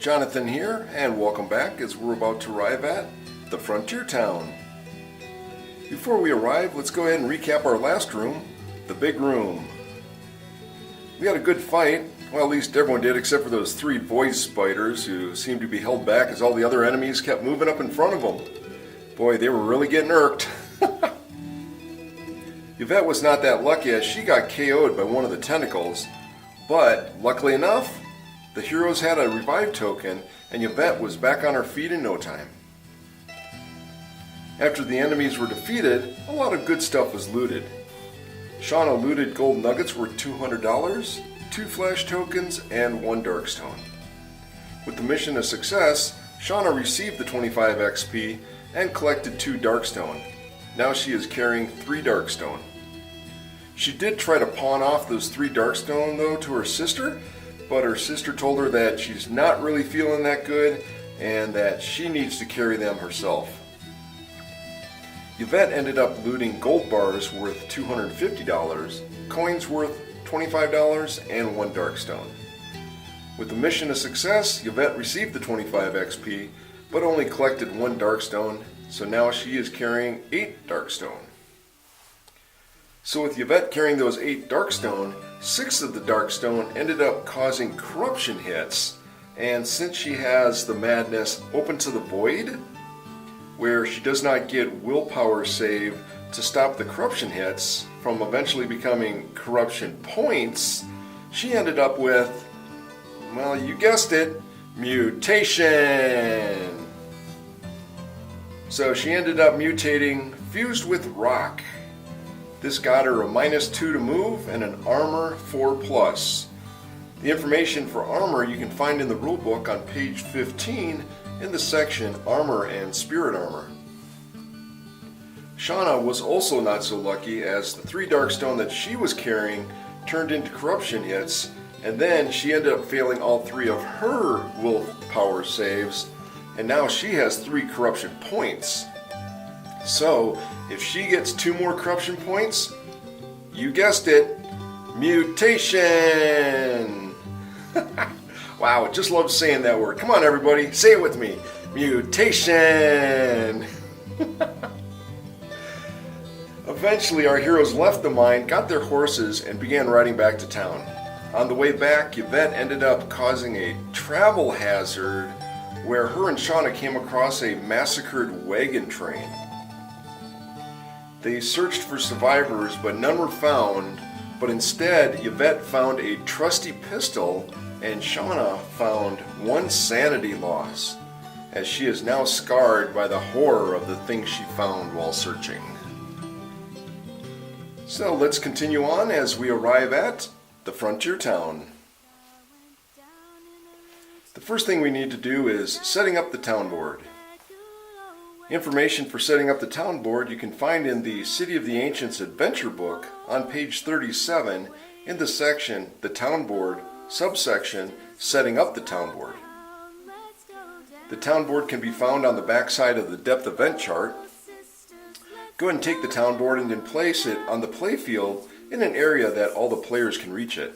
Jonathon here, and welcome back as we're about to arrive at the frontier town. Before we arrive, let's go ahead and recap our last room, the big room. We had a good fight, well at least everyone did except for those 3 voice spiders who seemed to be held back as all the other enemies kept moving up in front of them. Boy, they were really getting irked. Yvette was not that lucky as she got KO'd by one of the tentacles, but luckily enough, the heroes had a revive token, and Yvette was back on her feet in no time. After the enemies were defeated, a lot of good stuff was looted. Shawna looted gold nuggets worth $200, 2 flash tokens, and 1 darkstone. With the mission a success, Shawna received the 25 XP and collected 2 darkstone. Now she is carrying 3 darkstone. She did try to pawn off those 3 darkstone though to her sister, but her sister told her that she's not really feeling that good and that she needs to carry them herself. Yvette ended up looting gold bars worth $250, coins worth $25, and 1 darkstone. With the mission a success, Yvette received the 25 XP, but only collected 1 darkstone, so now she is carrying 8 darkstone. So with Yvette carrying those 8 darkstone, 6 of the darkstone ended up causing corruption hits, and since she has the madness open to the void, where she does not get willpower save to stop the corruption hits from eventually becoming corruption points, she ended up with, well, you guessed it, mutation. So she ended up mutating fused with rock. This got her a -2 to move and an armor 4+. The information for armor you can find in the rulebook on page 15 in the section Armor and Spirit Armor. Shawna was also not so lucky as the 3 darkstone that she was carrying turned into corruption hits, and then she ended up failing all 3 of her willpower saves, and now she has 3 corruption points. So, if she gets 2 more corruption points, you guessed it, mutation! Wow, just love saying that word. Come on everybody, say it with me. Mutation! Eventually our heroes left the mine, got their horses, and began riding back to town. On the way back, Yvette ended up causing a travel hazard where her and Shawna came across a massacred wagon train. They searched for survivors, but none were found, but instead Yvette found a trusty pistol and Shawna found 1 sanity loss, as she is now scarred by the horror of the things she found while searching. So let's continue on as we arrive at the frontier town. The first thing we need to do is setting up the town board. Information for setting up the town board you can find in the City of the Ancients adventure book on page 37 in the section The Town Board, subsection Setting Up the Town Board. The town board can be found on the back side of the depth event chart. Go ahead and take the town board and then place it on the playfield in an area that all the players can reach it.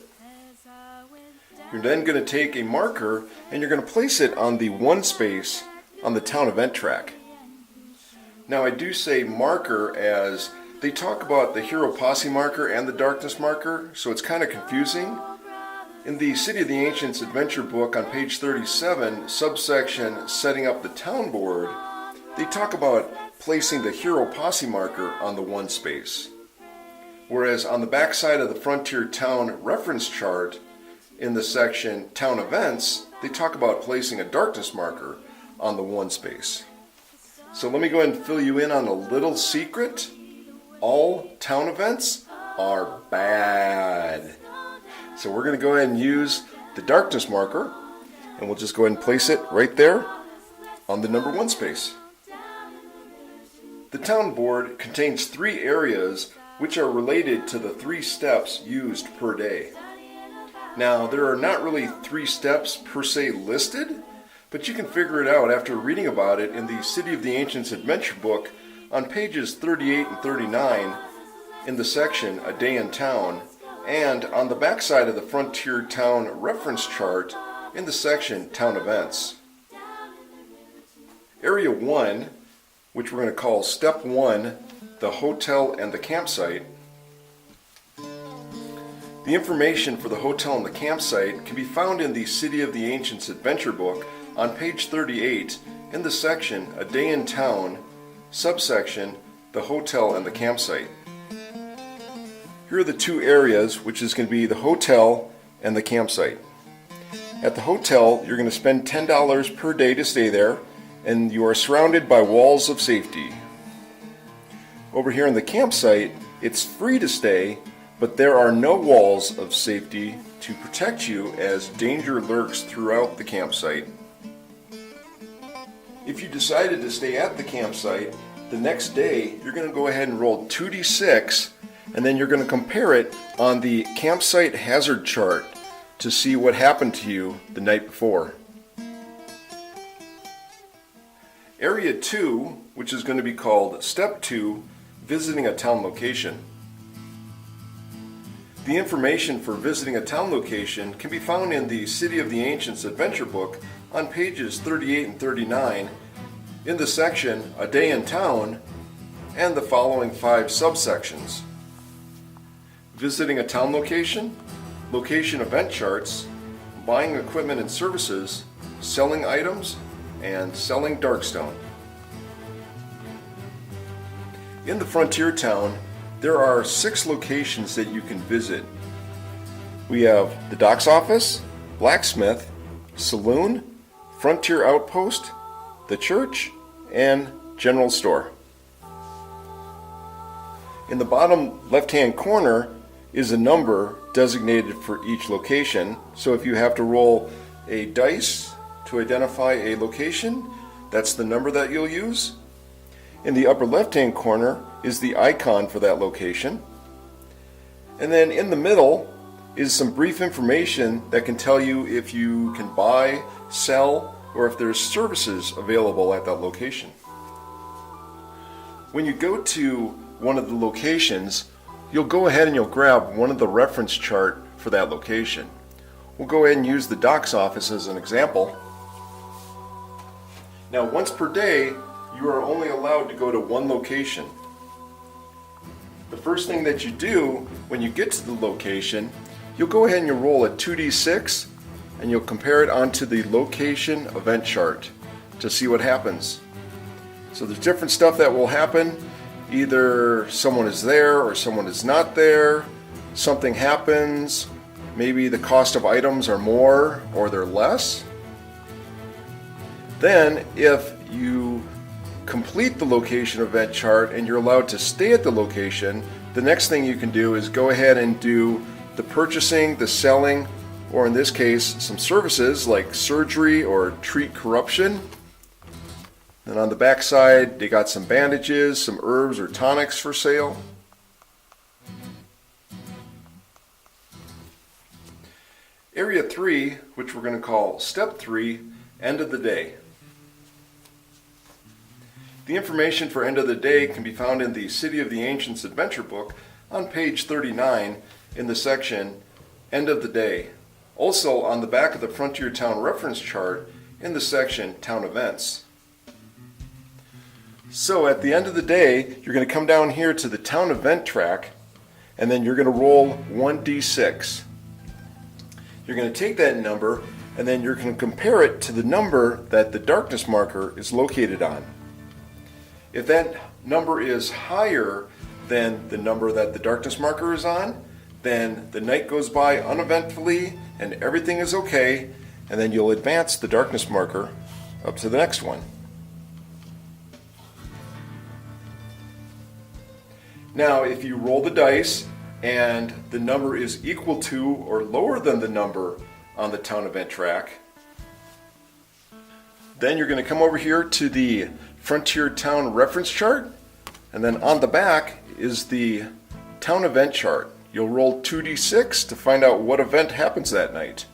You're then going to take a marker and you're going to place it on the 1 space on the town event track. Now I do say marker as they talk about the hero posse marker and the darkness marker, so it's kind of confusing. In the City of the Ancients adventure book on page 37, subsection Setting Up the Town Board, they talk about placing the hero posse marker on the 1 space. Whereas on the back side of the Frontier Town reference chart, in the section Town Events, they talk about placing a darkness marker on the 1 space. So let me go ahead and fill you in on a little secret. All town events are bad. So we're going to go ahead and use the darkness marker, and we'll just go ahead and place it right there on the number 1 space. The town board contains 3 areas which are related to the 3 steps used per day. Now, there are not really 3 steps per se listed, but you can figure it out after reading about it in the City of the Ancients adventure book on pages 38 and 39 in the section A Day in Town, and on the backside of the Frontier Town reference chart in the section Town Events. Area 1, which we're going to call Step 1, the hotel and the campsite. The information for the hotel and the campsite can be found in the City of the Ancients Adventure book on page 38 in the section A Day in Town, subsection The Hotel and the Campsite. Here are the two areas, which is going to be the hotel and the campsite. At the hotel, you're going to spend $10 per day to stay there, and you are surrounded by walls of safety. Over here in the campsite, it's free to stay, but there are no walls of safety to protect you as danger lurks throughout the campsite. If you decided to stay at the campsite, the next day you're going to go ahead and roll 2d6, and then you're going to compare it on the campsite hazard chart to see what happened to you the night before. Area 2, which is going to be called Step 2, Visiting a Town Location. The information for visiting a town location can be found in the City of the Ancients Adventure book on pages 38 and 39 in the section A Day in Town and the following 5 subsections: visiting a town location, location event charts, buying equipment and services, selling items, and selling Darkstone. In the frontier town, there are 6 locations that you can visit. We have the docks office, blacksmith, saloon, frontier outpost, the church, and general store. In the bottom left-hand corner is a number designated for each location. So if you have to roll a dice to identify a location, that's the number that you'll use. In the upper left-hand corner is the icon for that location. And then in the middle is some brief information that can tell you if you can buy, sell, or if there's services available at that location. When you go to one of the locations, you'll go ahead and you'll grab one of the reference chart for that location. We'll go ahead and use the docks office as an example. Now, once per day, you are only allowed to go to one location. The first thing that you do when you get to the location, you'll go ahead and you'll roll a 2d6 and you'll compare it onto the location event chart to see what happens. So there's different stuff that will happen. Either someone is there or someone is not there. Something happens. Maybe the cost of items are more or they're less. Then if you complete the location event chart and you're allowed to stay at the location, the next thing you can do is go ahead and do the purchasing, the selling, or in this case, some services like surgery or treat corruption. And on the back side, they got some bandages, some herbs or tonics for sale. Area 3, which we're going to call Step 3, End of the Day. The information for End of the Day can be found in the City of the Ancients Adventure book on page 39 in the section End of the Day. Also on the back of the Frontier Town reference chart in the section Town Events. So at the end of the day, you're going to come down here to the town event track, and then you're going to roll 1d6. You're going to take that number, and then you're going to compare it to the number that the darkness marker is located on. If that number is higher than the number that the darkness marker is on, then the night goes by uneventfully and everything is okay, and then you'll advance the darkness marker up to the next one. Now, if you roll the dice and the number is equal to or lower than the number on the town event track, then you're going to come over here to the Frontier Town reference chart, and then on the back is the town event chart. You'll roll 2d6 to find out what event happens that night.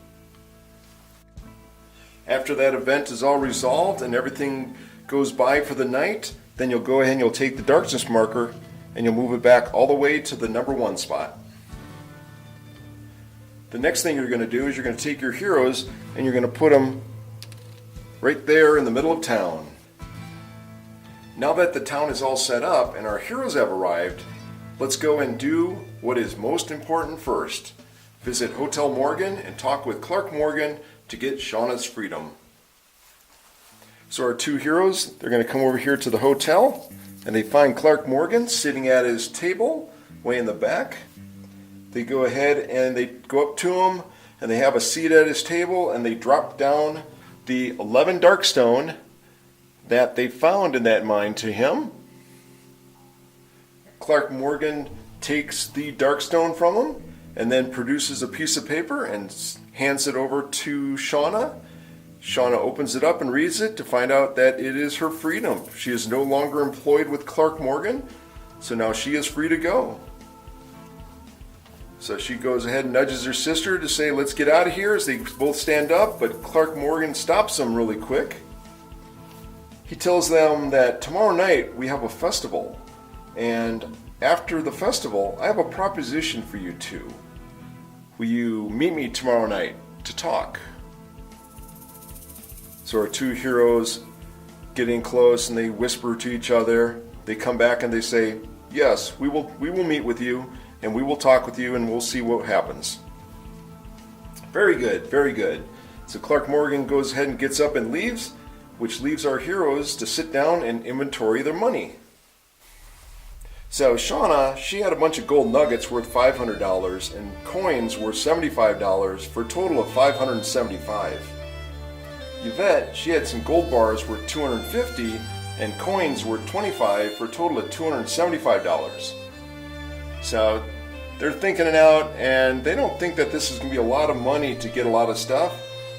After that event is all resolved and everything goes by for the night, then you'll go ahead and you'll take the darkness marker and you'll move it back all the way to the number 1 spot. The next thing you're going to do is you're going to take your heroes and you're going to put them right there in the middle of town. Now that the town is all set up and our heroes have arrived, let's go and do what is most important first. Visit Hotel Morgan and talk with Clark Morgan to get Shawna's freedom. So our two heroes, they're going to come over here to the hotel and they find Clark Morgan sitting at his table way in the back. They go ahead and they go up to him and they have a seat at his table and they drop down the 11 Darkstone that they found in that mine to him. Clark Morgan takes the Darkstone from him and then produces a piece of paper and hands it over to Shawna. Shawna opens it up and reads it to find out that it is her freedom. She is no longer employed with Clark Morgan, so now she is free to go. So she goes ahead and nudges her sister to say, let's get out of here, as they both stand up, but Clark Morgan stops them really quick. He tells them that tomorrow night we have a festival, and after the festival, I have a proposition for you two. Will you meet me tomorrow night to talk? So our two heroes get in close and they whisper to each other. They come back and they say, yes, we will meet with you and we will talk with you and we'll see what happens. Very good, very good. So Clark Morgan goes ahead and gets up and leaves, which leaves our heroes to sit down and inventory their money. So Shawna, she had a bunch of gold nuggets worth $500 and coins worth $75 for a total of $575. Yvette, she had some gold bars worth $250 and coins worth $25 for a total of $275. So they're thinking it out and they don't think that this is going to be a lot of money to get a lot of stuff.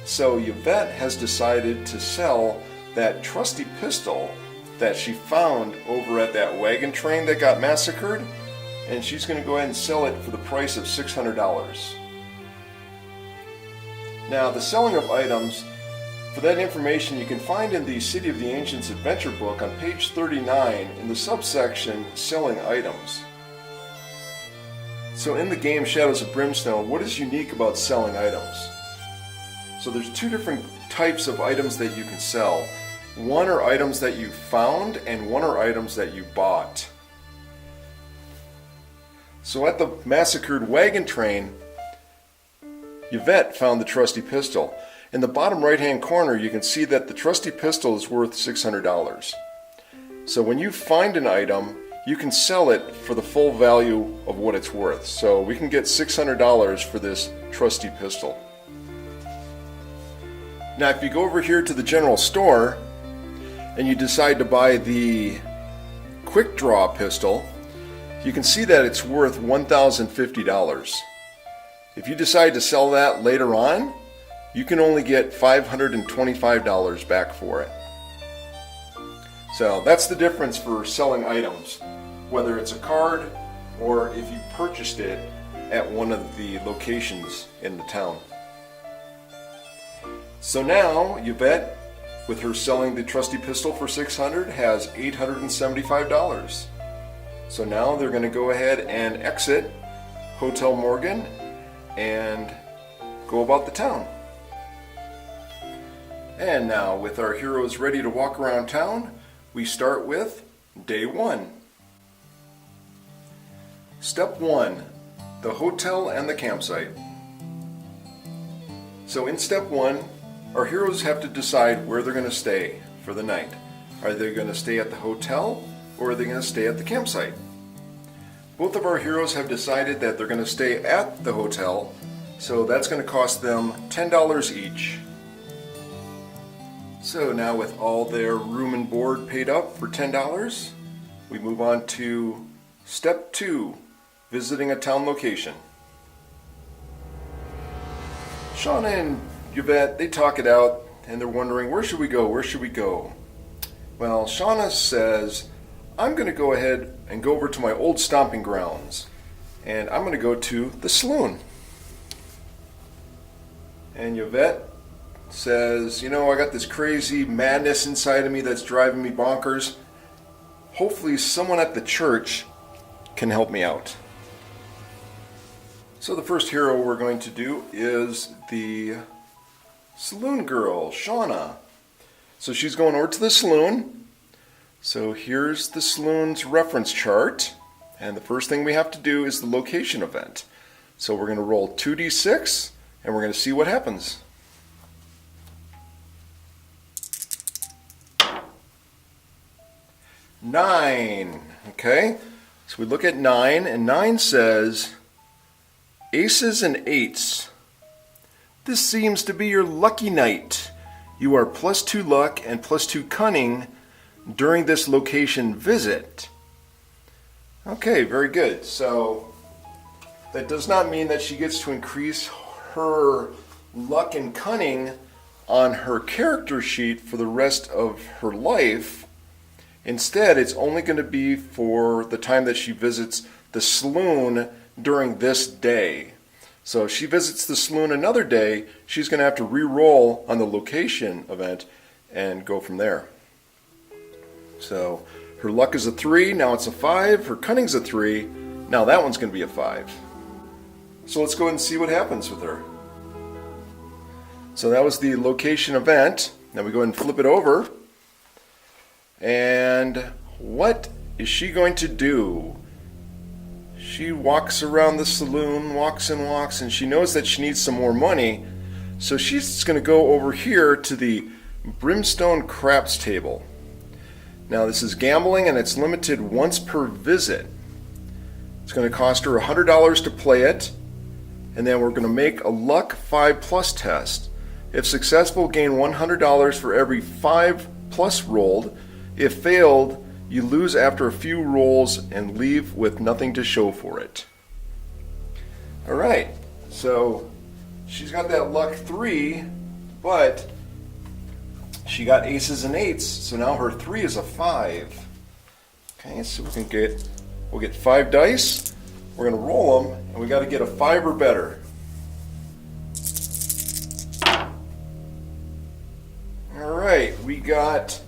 So Yvette has decided to sell that trusty pistol that she found over at that wagon train that got massacred, and she's going to go ahead and sell it for the price of $600. Now, the selling of items, for that information you can find in the City of the Ancients adventure book on page 39 in the subsection Selling Items. So in the game Shadows of Brimstone, what is unique about selling items? So there's two different types of items that you can sell. One are items that you found, and one are items that you bought. So at the massacred wagon train, Yvette found the trusty pistol. In the bottom right-hand corner, you can see that the trusty pistol is worth $600. So when you find an item, you can sell it for the full value of what it's worth. So we can get $600 for this trusty pistol. Now, if you go over here to the general store, and you decide to buy the quick draw pistol, you can see that it's worth $1,050. If you decide to sell that later on, you can only get $525 back for it. So that's the difference for selling items, whether it's a card or if you purchased it at one of the locations in the town. So now Yvette, with her selling the trusty pistol for $600, has $875. So now they're going to go ahead and exit Hotel Morgan and go about the town. And now, with our heroes ready to walk around town, we start with Day 1. Step 1, the hotel and the campsite. So in Step 1, our heroes have to decide where they're going to stay for the night. Are they going to stay at the hotel or are they going to stay at the campsite? Both of our heroes have decided that they're going to stay at the hotel, so that's going to cost them $10 each. So now, with all their room and board paid up for $10, we move on to Step 2, visiting a town location. Shawna and Yvette, they talk it out and they're wondering, where should we go? Where should we go? Well, Shawna says, I'm going to go ahead and go over to my old stomping grounds and I'm going to go to the saloon. And Yvette says, I got this crazy madness inside of me that's driving me bonkers. Hopefully someone at the church can help me out. So the first hero we're going to do is the Saloon Girl, Shawna. So she's going over to the saloon. So here's the saloon's reference chart. And the first thing we have to do is the location event. So we're going to roll 2d6 and we're going to see what happens. Nine. Okay, so we look at 9, and 9 says aces and eights. This seems to be your lucky night. You are +2 luck and +2 cunning during this location visit. Okay, very good. So that does not mean that she gets to increase her luck and cunning on her character sheet for the rest of her life. Instead, it's only going to be for the time that she visits the saloon during this day. So if she visits the saloon another day, she's going to have to re-roll on the location event and go from there. So her luck is a 3, now it's a 5. Her cunning's a 3, now that one's going to be a 5. So let's go ahead and see what happens with her. So that was the location event. Now we go ahead and flip it over. And what is she going to do? She walks around the saloon, walks and walks, and she knows that she needs some more money. So she's going to go over here to the Brimstone craps table. Now this is gambling and it's limited once per visit. It's going to cost her $100 to play it. And then we're going to make a luck 5+ test. If successful, gain $100 for every 5+ rolled. If failed, you lose after a few rolls and leave with nothing to show for it. Alright, so she's got that luck 3, but she got aces and eights, so now her 3 is a 5. Okay, so we'll get 5 dice, we're going to roll them, and we got to get a 5 or better. Alright, we got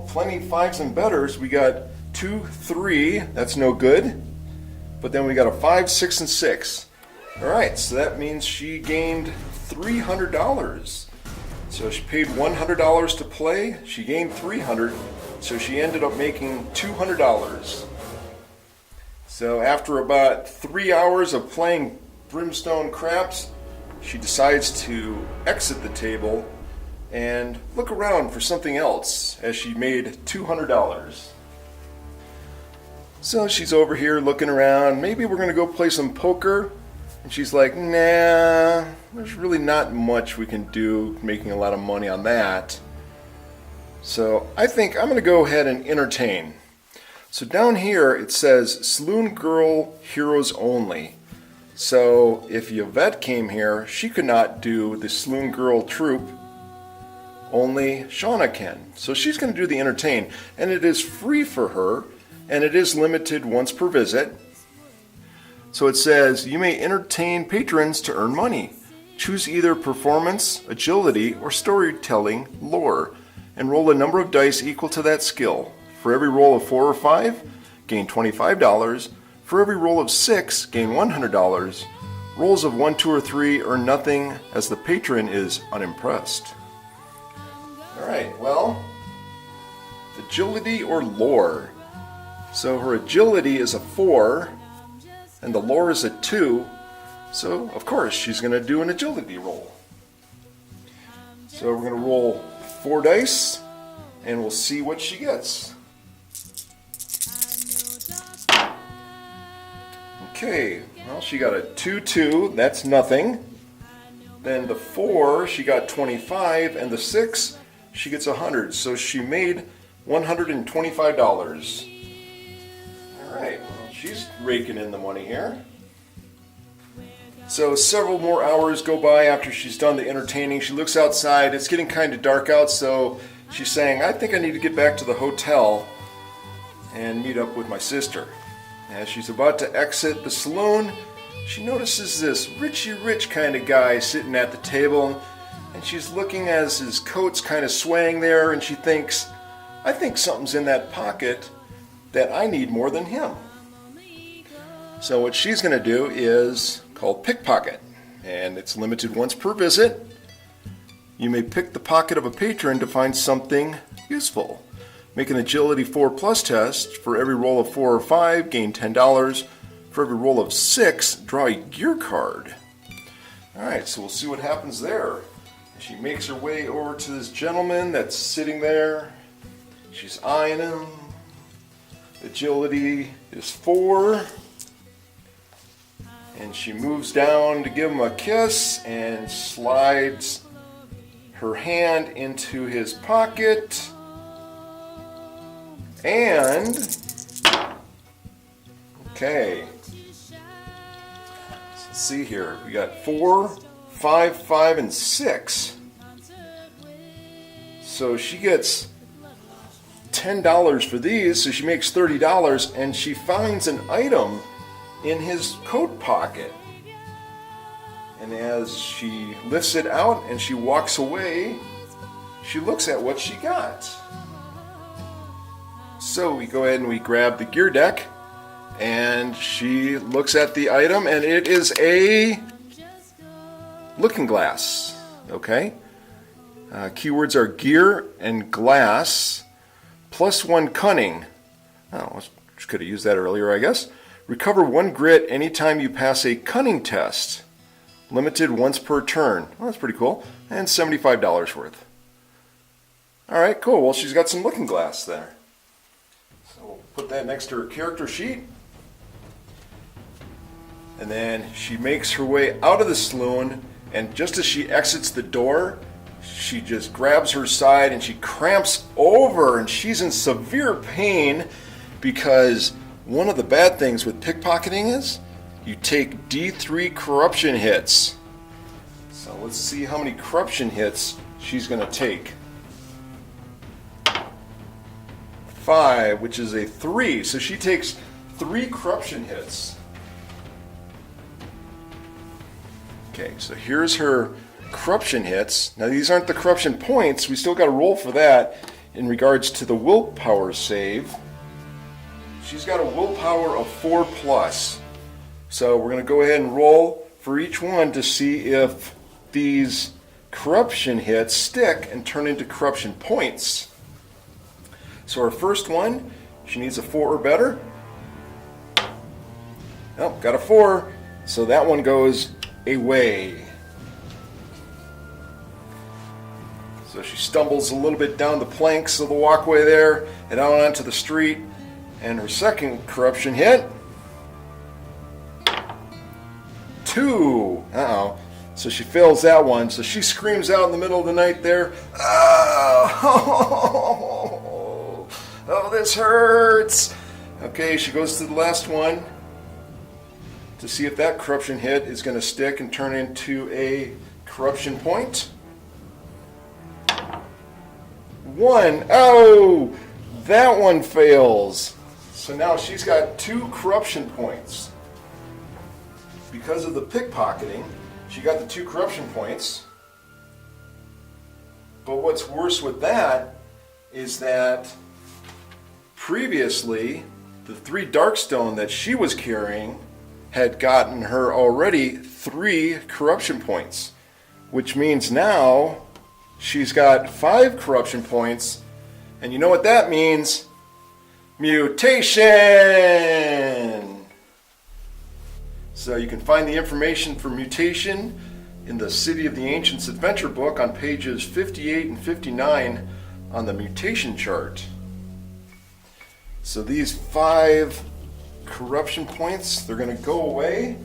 plenty 5s and betters. We got 2, 3, that's no good. But then we got a 5, 6, and 6. Alright, so that means she gained $300. So she paid $100 to play, she gained $300, so she ended up making $200. So after about 3 hours of playing Brimstone craps, she decides to exit the table and look around for something else as she made $200. So she's over here looking around. Maybe we're going to go play some poker. And she's like, nah, there's really not much we can do making a lot of money on that. So I think I'm going to go ahead and entertain. So down here it says Saloon Girl Heroes Only. So if Yvette came here, she could not do the Saloon Girl troupe. Only Shawna can. So she's going to do the entertain. And it is free for her. And it is limited once per visit. So it says, you may entertain patrons to earn money. Choose either performance, agility, or storytelling lore. And roll a number of dice equal to that skill. For every roll of 4 or 5, gain $25. For every roll of 6, gain $100. Rolls of 1, 2, or 3 earn nothing as the patron is unimpressed. Alright, well, agility or lore. So her agility is a 4, and the lore is a 2, so of course she's going to do an agility roll. So we're going to roll 4 dice, and we'll see what she gets. Okay, well she got a 2, 2, that's nothing. Then the 4, she got 25, and the 6, she gets 100, so she made $125. Alright, well, she's raking in the money here. So several more hours go by after she's done the entertaining. She looks outside. It's getting kind of dark out, so she's saying, I think I need to get back to the hotel and meet up with my sister. As she's about to exit the saloon, she notices this richy rich kind of guy sitting at the table, and she's looking as his coat's kind of swaying there, and she thinks, I think something's in that pocket that I need more than him. So what she's going to do is called pickpocket, and it's limited once per visit. You may pick the pocket of a patron to find something useful. Make an agility 4+ test. For every roll of 4 or 5, gain $10. For every roll of 6, draw a gear card. Alright, so we'll see what happens there. She makes her way over to this gentleman that's sitting there. She's eyeing him. Agility is 4. And she moves down to give him a kiss and slides her hand into his pocket. And, okay, let's see here. We got 4, 5, 5, and 6. So she gets $10 for these, so she makes $30, and she finds an item in his coat pocket. And as she lifts it out and she walks away, she looks at what she got. So we go ahead and we grab the gear deck, and she looks at the item, and it is a looking glass. Okay. Keywords are gear and glass, +1 cunning. Oh, I could have used that earlier, I guess. Recover 1 grit anytime you pass a cunning test. Limited once per turn. Well, that's pretty cool. And $75 worth. Alright, cool. Well, she's got some looking glass there. So we'll put that next to her character sheet. And then she makes her way out of the saloon, and just as she exits the door, she just grabs her side and she cramps over, and she's in severe pain because one of the bad things with pickpocketing is you take D3 corruption hits. So let's see how many corruption hits she's going to take. 5, which is a 3. So she takes 3 corruption hits. Okay, so here's her corruption hits. Now these aren't the corruption points. We still got to roll for that in regards to the willpower save. She's got a willpower of 4+. So we're going to go ahead and roll for each one to see if these corruption hits stick and turn into corruption points. So our first one, she needs a 4 or better. Oh, got a 4. So that one goes away. So she stumbles a little bit down the planks of the walkway there and out onto the street. And her second corruption hit. 2. Uh-oh. So she fails that one. So she screams out in the middle of the night there. Oh, oh, this hurts. Okay, she goes to the last one to see if that corruption hit is going to stick and turn into a corruption point. 1. Oh, that one fails. So now she's got 2 corruption points. Because of the pickpocketing, she got the 2 corruption points. But what's worse with that is that previously, the 3 Darkstone that she was carrying had gotten her already 3 corruption points, which means now she's got 5 corruption points, and you know what that means? Mutation! So you can find the information for mutation in the City of the Ancients adventure book on pages 58 and 59 on the mutation chart. So these 5 corruption points, they're going to go away,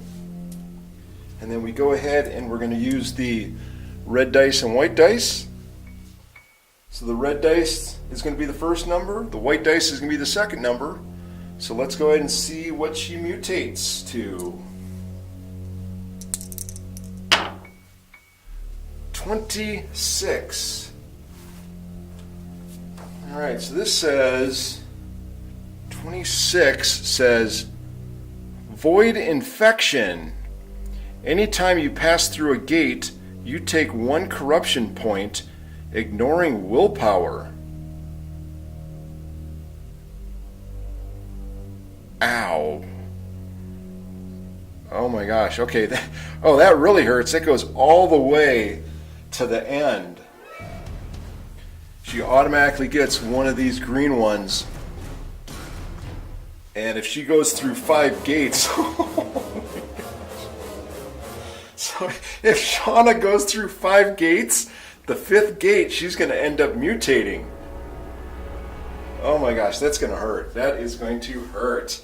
and then we go ahead and we're going to use the red dice and white dice. So the red dice is going to be the first number, the white dice is going to be the second number. So let's go ahead and see what she mutates to. 26. Alright, so this says 26 says void infection. Anytime you pass through a gate, you take 1 corruption point, ignoring willpower. Ow. Oh my gosh. Okay. That really hurts. It goes all the way to the end. She automatically gets one of these green ones. And if she goes through 5 gates, so if Shawna goes through 5 gates, the 5th gate, she's going to end up mutating. Oh my gosh, that's going to hurt. That is going to hurt.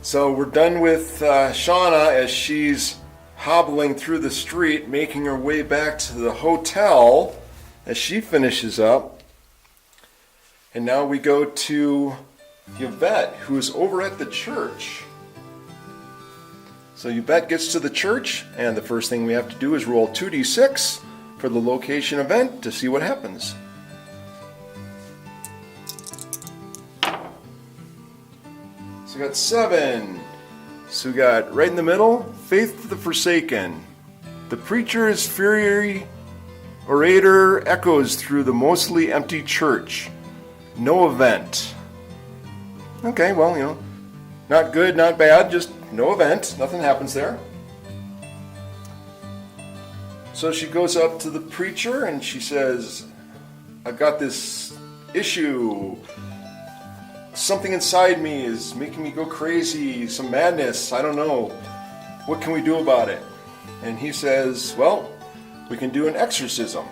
So we're done with Shawna as she's hobbling through the street, making her way back to the hotel as she finishes up. And now we go to Yvette, who is over at the church. So Yvette gets to the church, and the first thing we have to do is roll 2d6 for the location event to see what happens. So we got 7. So we got right in the middle, Faith to the Forsaken. The preacher's fiery orator echoes through the mostly empty church. No event. Okay, well, not good, not bad, just no event. Nothing happens there. So she goes up to the preacher and she says, I've got this issue. Something inside me is making me go crazy, some madness, I don't know. What can we do about it? And he says, well, we can do an exorcism.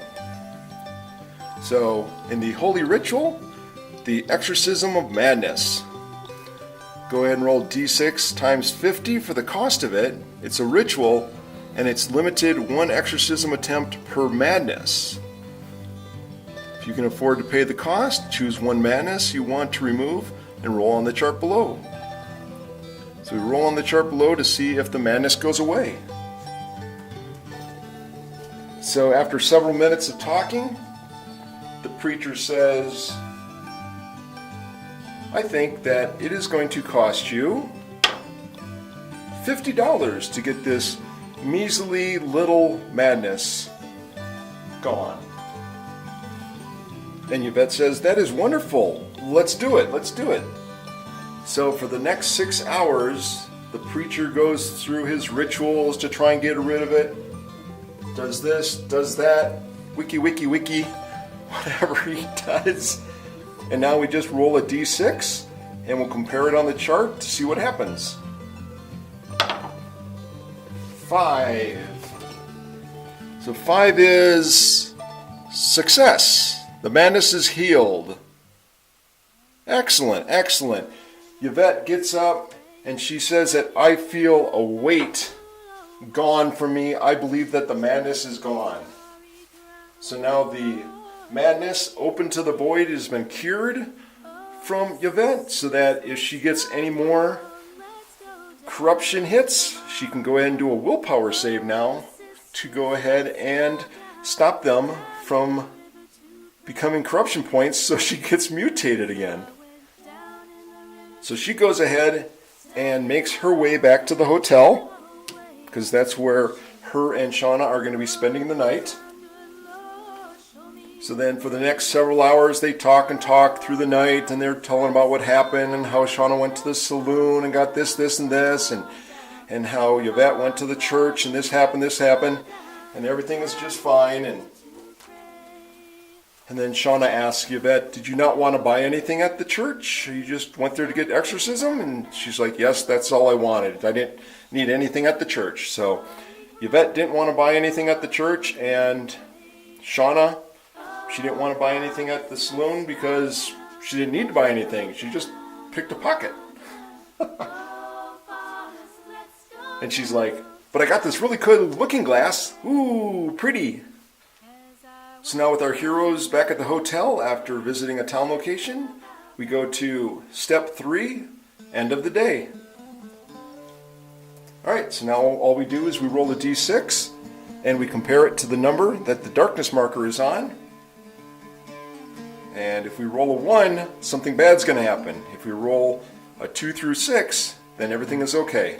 So, in the holy ritual, the exorcism of madness. Go ahead and roll d6 times 50 for the cost of it. It's a ritual, and it's limited 1 exorcism attempt per madness. If you can afford to pay the cost, choose 1 madness you want to remove and roll on the chart below. So we roll on the chart below to see if the madness goes away. So after several minutes of talking, the preacher says, I think that it is going to cost you $50 to get this measly little madness gone. And Yvette says, that is wonderful. Let's do it. Let's do it. So for the next 6 hours, the preacher goes through his rituals to try and get rid of it. Does this, does that, wiki, whatever he does. And now we just roll a d6 and we'll compare it on the chart to see what happens. 5. So 5 is success. The madness is healed. Excellent, excellent. Yvette gets up and she says that I feel a weight gone from me. I believe that the madness is gone. So now the madness open to the void has been cured from Yvette, so that if she gets any more corruption hits, she can go ahead and do a willpower save now to go ahead and stop them from becoming corruption points so she gets mutated again. So she goes ahead and makes her way back to the hotel, because that's where her and Shawna are going to be spending the night. So then for the next several hours they talk and talk through the night, and they're telling about what happened and how Shawna went to the saloon and got this, and this, and how Yvette went to the church and this happened, and everything is just fine. And then Shawna asks Yvette, did you not want to buy anything at the church? You just went there to get exorcism? And she's like, yes, that's all I wanted. I didn't need anything at the church. So Yvette didn't want to buy anything at the church, and Shawna, she didn't want to buy anything at the saloon because she didn't need to buy anything. She just picked a pocket. And she's like, but I got this really good looking glass. Ooh, pretty. So now with our heroes back at the hotel after visiting a town location, we go to step 3, end of the day. Alright, so now all we do is we roll a d6 and we compare it to the number that the darkness marker is on. And if we roll a 1, something bad's going to happen. If we roll a 2 through 6, then everything is okay.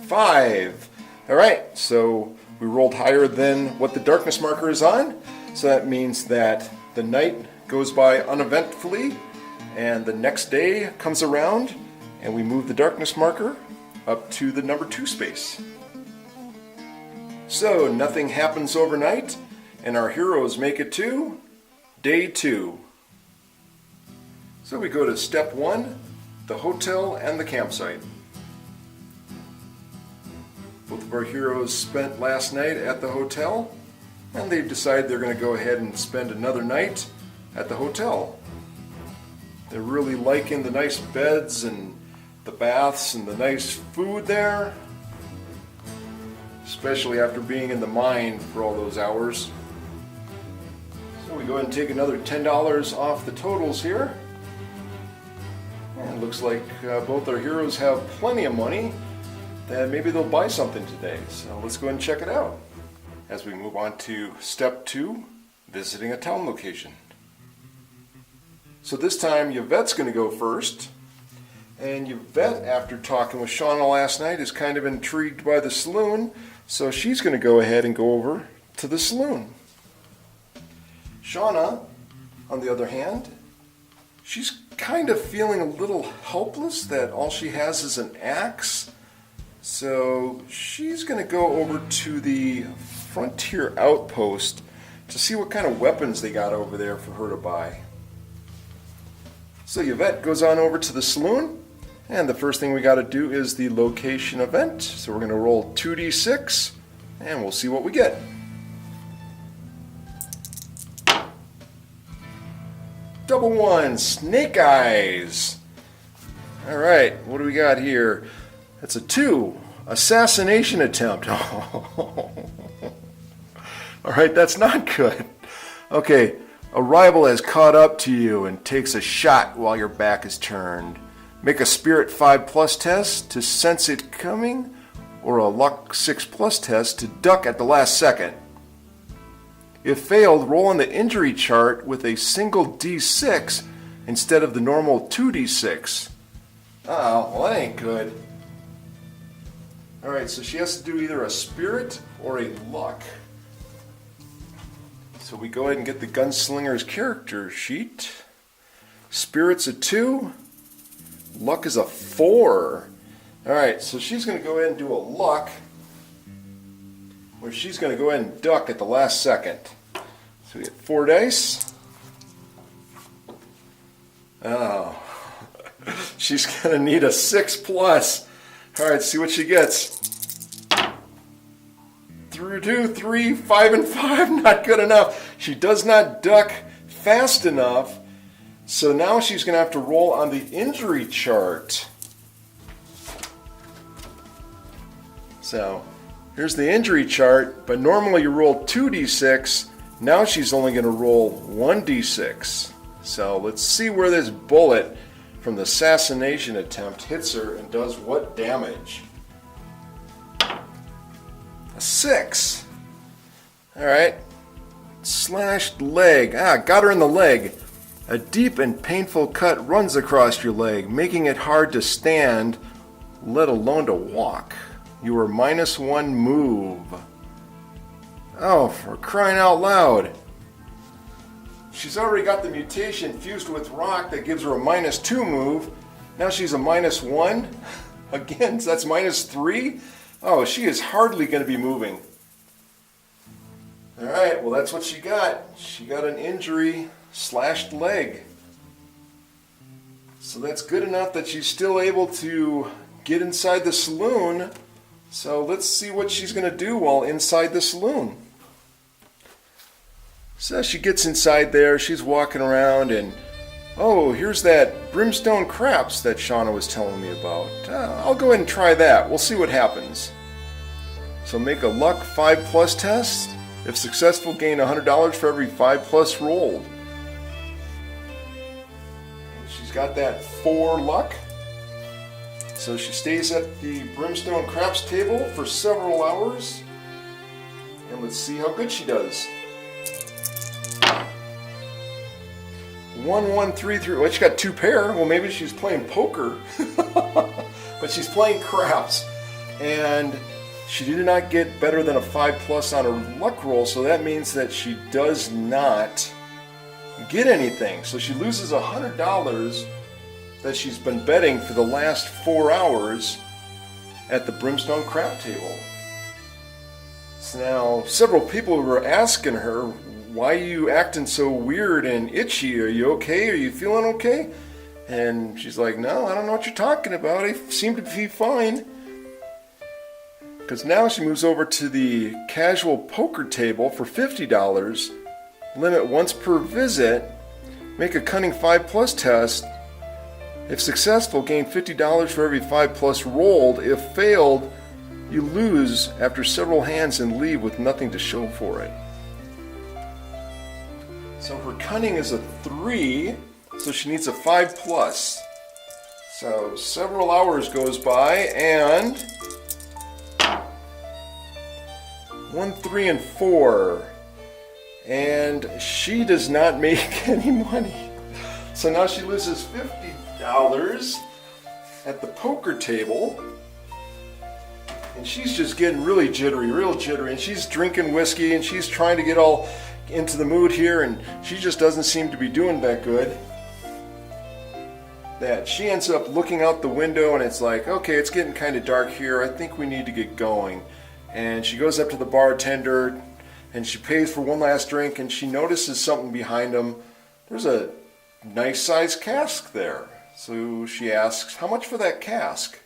5. Alright, so we rolled higher than what the darkness marker is on. So that means that the night goes by uneventfully, and the next day comes around, and we move the darkness marker up to the number 2 space. So nothing happens overnight, and our heroes make it to day 2. So we go to step 1, the hotel and the campsite. Both of our heroes spent last night at the hotel, and they've decided they're going to go ahead and spend another night at the hotel. They're really liking the nice beds and the baths and the nice food there, especially after being in the mine for all those hours. So we go ahead and take another $10 off the totals here. And it looks like both our heroes have plenty of money, that maybe they'll buy something today. So let's go ahead and check it out as we move on to step 2, visiting a town location. So this time Yvette's going to go first. And Yvette, after talking with Shawna last night, is kind of intrigued by the saloon, so she's going to go ahead and go over to the saloon. Shawna, on the other hand, she's kind of feeling a little helpless that all she has is an axe. So she's going to go over to the Frontier Outpost to see what kind of weapons they got over there for her to buy. So Yvette goes on over to the saloon, and the first thing we got to do is the location event. So we're going to roll 2d6, and we'll see what we get. Double 1, snake eyes. All right, what do we got here? That's a 2, assassination attempt. All right, that's not good. Okay, a rival has caught up to you and takes a shot while your back is turned. Make a Spirit 5+ test to sense it coming, or a Luck 6+ test to duck at the last second. If failed, roll on the injury chart with a single d6 instead of the normal 2d6. Oh, well that ain't good. Alright, so she has to do either a Spirit or a Luck. So we go ahead and get the Gunslinger's character sheet. Spirit's a 2. Luck is a 4. Alright, so she's going to go ahead and do a Luck, where she's going to go ahead and duck at the last second. So we get 4 dice. Oh, she's going to need a 6+. Alright, see what she gets. 2, 3, 5, and 5, not good enough. She does not duck fast enough, so now she's going to have to roll on the injury chart. So here's the injury chart, but normally you roll 2d6. Now she's only going to roll 1d6. So let's see where this bullet from the assassination attempt hits her and does what damage. A 6. Alright. Slashed leg. Got her in the leg. A deep and painful cut runs across your leg, making it hard to stand, let alone to walk. You are -1 move. Oh, for crying out loud. She's already got the mutation fused with rock that gives her a -2 move. Now she's a -1. Again, so that's -3. Oh, she is hardly going to be moving. Alright, well that's what she got. She got an injury, slashed leg. So that's good enough that she's still able to get inside the saloon. So let's see what she's going to do while inside the saloon. So she gets inside there, she's walking around, and oh, here's that Brimstone craps that Shawna was telling me about. I'll go ahead and try that. We'll see what happens. So make a Luck 5+ test. If successful, gain $100 for every 5+ rolled. And she's got that 4 luck. So she stays at the Brimstone craps table for several hours. And let's see how good she does. 1, 1, 3, 3. Well, she got 2 pair. Well, maybe she's playing poker. But she's playing craps. And she did not get better than a 5+ on her luck roll, so that means that she does not get anything. So she loses $100 that she's been betting for the last 4 hours at the Brimstone crap table. So now several people were asking her, why are you acting so weird and itchy? Are you okay? Are you feeling okay? And she's like, no, I don't know what you're talking about. I seem to be fine. Because now she moves over to the casual poker table for $50, limit once per visit, make a cunning 5+ test. If successful, gain $50 for every 5+ rolled. If failed, you lose after several hands and leave with nothing to show for it. So her cunning is a 3, so she needs a 5+. So several hours goes by and 1, 3, and 4. And she does not make any money. So now she loses $50 at the poker table. And she's just getting really jittery, real jittery. And she's drinking whiskey and she's trying to get all into the mood here. And she just doesn't seem to be doing that good. That she ends up looking out the window and it's like, okay, it's getting kind of dark here. I think we need to get going. And she goes up to the bartender and she pays for one last drink and she notices something behind him. There's a nice sized cask there. So she asks, how much for that cask?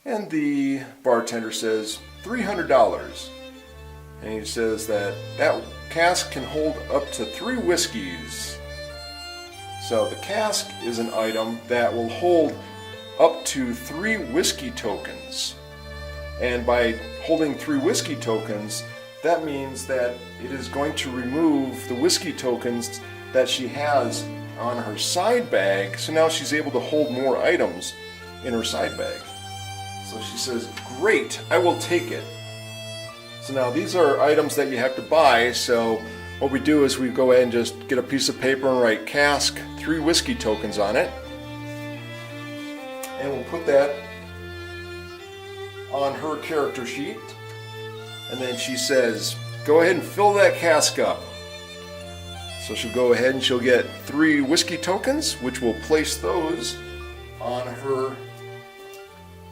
And the bartender says, $300. And he says that cask can hold up to 3 whiskeys. So the cask is an item that will hold up to 3 whiskey tokens. And by holding 3 whiskey tokens, that means that it is going to remove the whiskey tokens that she has on her side bag. So now she's able to hold more items in her side bag. So she says, great, I will take it. So now these are items that you have to buy. So what we do is we go ahead and just get a piece of paper and write cask, 3 whiskey tokens on it. And we'll put that on her character sheet. And then she says, go ahead and fill that cask up. So she'll go ahead and she'll get 3 whiskey tokens, which will place those on her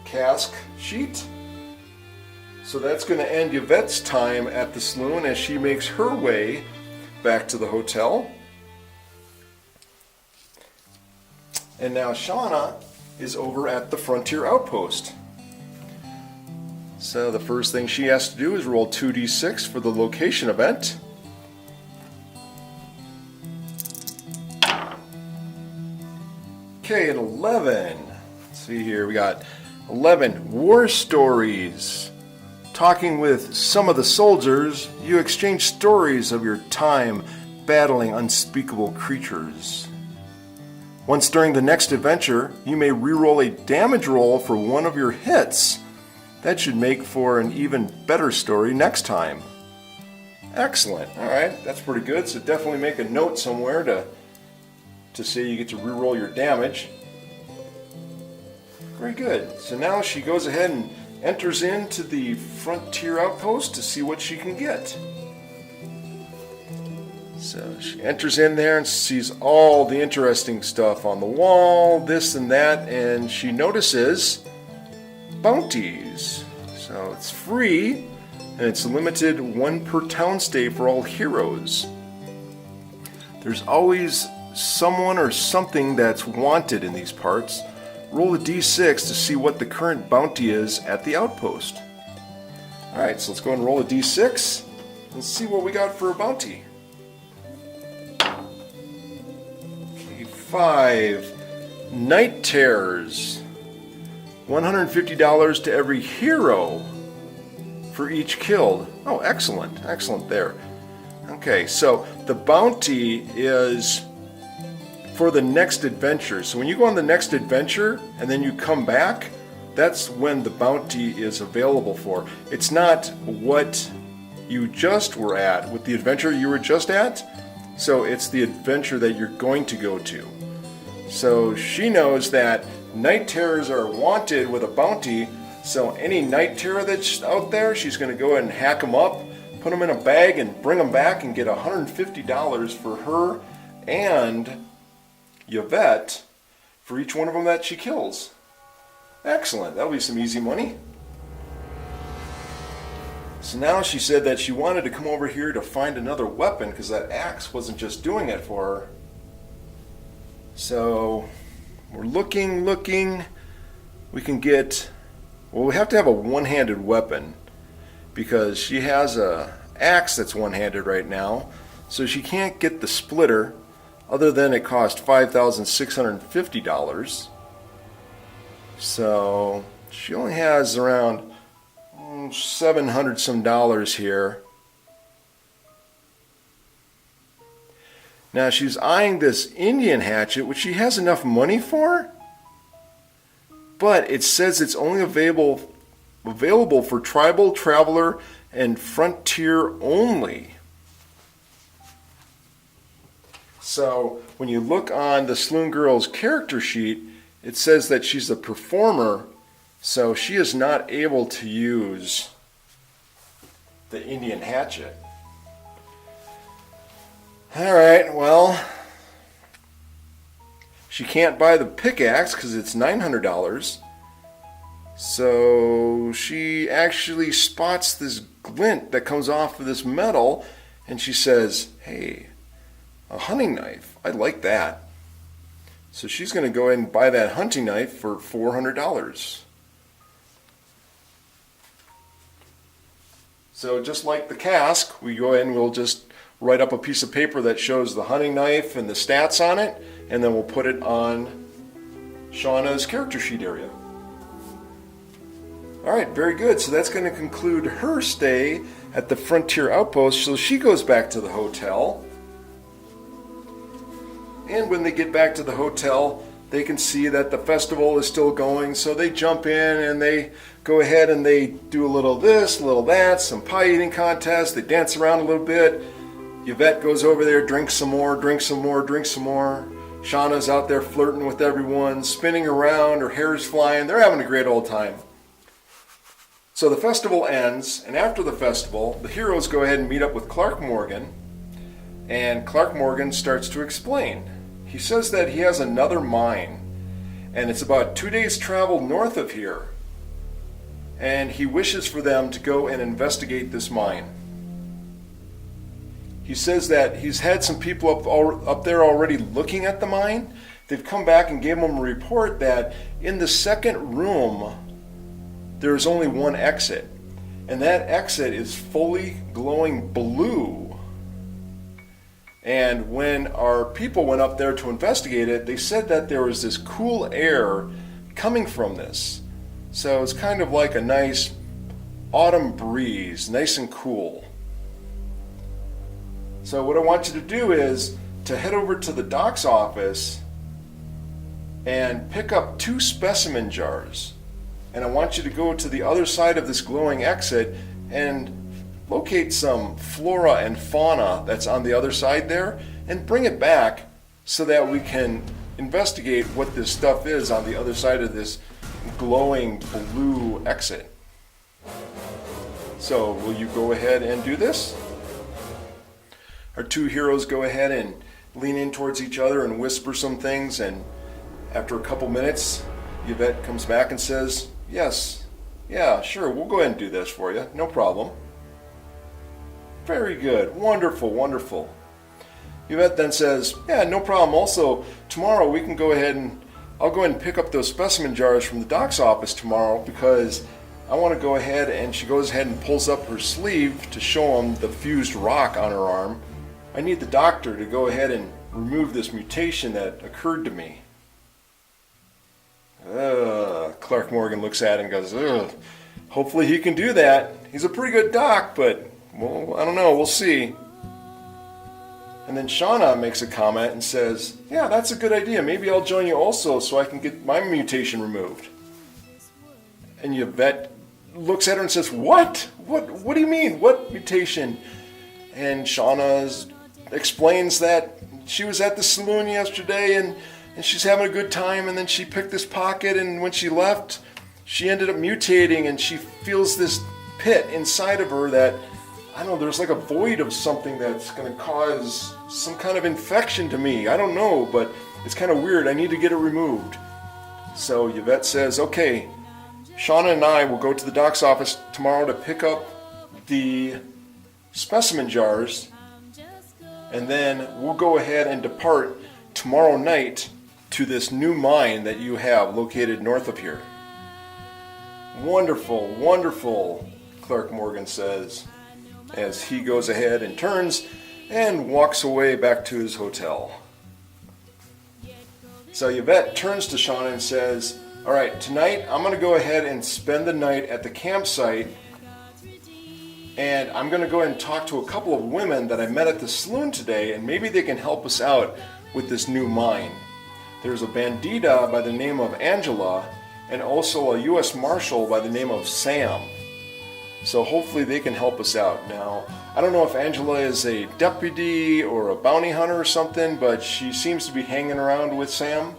cask sheet. So that's going to end Yvette's time at the saloon as she makes her way back to the hotel. And now Shawna is over at the Frontier Outpost. So the first thing she has to do is roll 2d6 for the location event. Okay, at 11. Let's see here, we got 11 war stories. Talking with some of the soldiers, you exchange stories of your time battling unspeakable creatures. Once during the next adventure, you may reroll a damage roll for one of your hits. That should make for an even better story next time. Excellent. Alright, that's pretty good. So definitely make a note somewhere to say you get to reroll your damage. Very good. So now she goes ahead and enters into the Frontier Outpost to see what she can get. So she enters in there and sees all the interesting stuff on the wall, this and that, and she notices bounties. So it's free, and it's limited 1 per town stay for all heroes. There's always someone or something that's wanted in these parts. Roll a d6 to see what the current bounty is at the outpost. Alright, so let's go and roll a d6 and see what we got for a bounty. Okay, 5. Night Terrors. $150 to every hero for each killed. Oh, excellent. Excellent there. Okay, so the bounty is for the next adventure. So when you go on the next adventure and then you come back, that's when the bounty is available for. It's not what you just were at with the adventure you were just at. So it's the adventure that you're going to go to. So she knows that night terrors are wanted with a bounty. So any night terror that's out there, she's going to go ahead and hack them up, put them in a bag, and bring them back and get $150 for her and Yvette for each one of them that she kills. Excellent, that'll be some easy money. So now she said that she wanted to come over here to find another weapon because that axe wasn't just doing it for her. So we're looking. We can get, well, we have to have a one-handed weapon because she has a axe that's one-handed right now. So she can't get the splitter other than it cost $5,650. So she only has around $700 some here. Now she's eyeing this Indian hatchet, which she has enough money for, but it says it's only available for tribal, traveler, and frontier only. So when you look on the Saloon Girl's character sheet, it says that she's a performer, so she is not able to use the Indian hatchet. Alright, well, she can't buy the pickaxe because it's $900. So she actually spots this glint that comes off of this metal, and she says, hey, a hunting knife, I like that. So she's going to go ahead and buy that hunting knife for $400. So just like the cask, we go ahead and we'll just write up a piece of paper that shows the hunting knife and the stats on it, and then we'll put it on Shawna's character sheet area. Alright, very good. So that's going to conclude her stay at the Frontier Outpost. So she goes back to the hotel. And when they get back to the hotel, they can see that the festival is still going. So they jump in and they go ahead and they do a little this, a little that, some pie eating contest. They dance around a little bit. Yvette goes over there, drinks some more. Shawna's out there flirting with everyone, spinning around, her hair's flying. They're having a great old time. So the festival ends, and after the festival, the heroes go ahead and meet up with Clark Morgan, and Clark Morgan starts to explain. He says that he has another mine, and it's about 2 days' travel north of here, and he wishes for them to go and investigate this mine. He says that he's had some people up there already looking at the mine. They've come back and gave him a report that in the second room there's only one exit, and that exit is fully glowing blue. And when our people went up there to investigate it, they said that there was this cool air coming from this. So it's kind of like a nice autumn breeze, nice and cool. So what I want you to do is to head over to the doc's office and pick up 2 specimen jars. And I want you to go to the other side of this glowing exit and locate some flora and fauna that's on the other side there and bring it back so that we can investigate what this stuff is on the other side of this glowing blue exit. So will you go ahead and do this? Our 2 heroes go ahead and lean in towards each other and whisper some things, and after a couple minutes, Yvette comes back and says, yes, yeah, sure, we'll go ahead and do this for you, no problem. Very good, wonderful. Yvette then says, yeah, no problem. Also, tomorrow we can go ahead and I'll go ahead and pick up those specimen jars from the doc's office tomorrow because I want to go ahead, and she goes ahead and pulls up her sleeve to show him the fused rock on her arm. I need the doctor to go ahead and remove this mutation that occurred to me. Clark Morgan looks at it and goes, ugh. Hopefully he can do that. He's a pretty good doc, but well, I don't know, we'll see. And then Shawna makes a comment and says, yeah, that's a good idea. Maybe I'll join you also so I can get my mutation removed. And Yvette looks at her and says, What do you mean? What mutation? And Shawna explains that she was at the saloon yesterday and she's having a good time, and then she picked this pocket, and when she left, she ended up mutating, and she feels this pit inside of her that, I don't know, there's like a void of something that's going to cause some kind of infection to me. I don't know, but it's kind of weird. I need to get it removed. So Yvette says, okay, Shawna and I will go to the doc's office tomorrow to pick up the specimen jars, and then we'll go ahead and depart tomorrow night to this new mine that you have located north of here. Wonderful, wonderful, Clark Morgan says, as he goes ahead and turns and walks away back to his hotel. So Yvette turns to Shawna and says, all right, tonight I'm going to go ahead and spend the night at the campsite, and I'm going to go ahead and talk to a couple of women that I met at the saloon today, and maybe they can help us out with this new mine. There's a bandita by the name of Angela, and also a U.S. Marshal by the name of Sam. So hopefully they can help us out. Now, I don't know if Angela is a deputy or a bounty hunter or something, but she seems to be hanging around with Sam.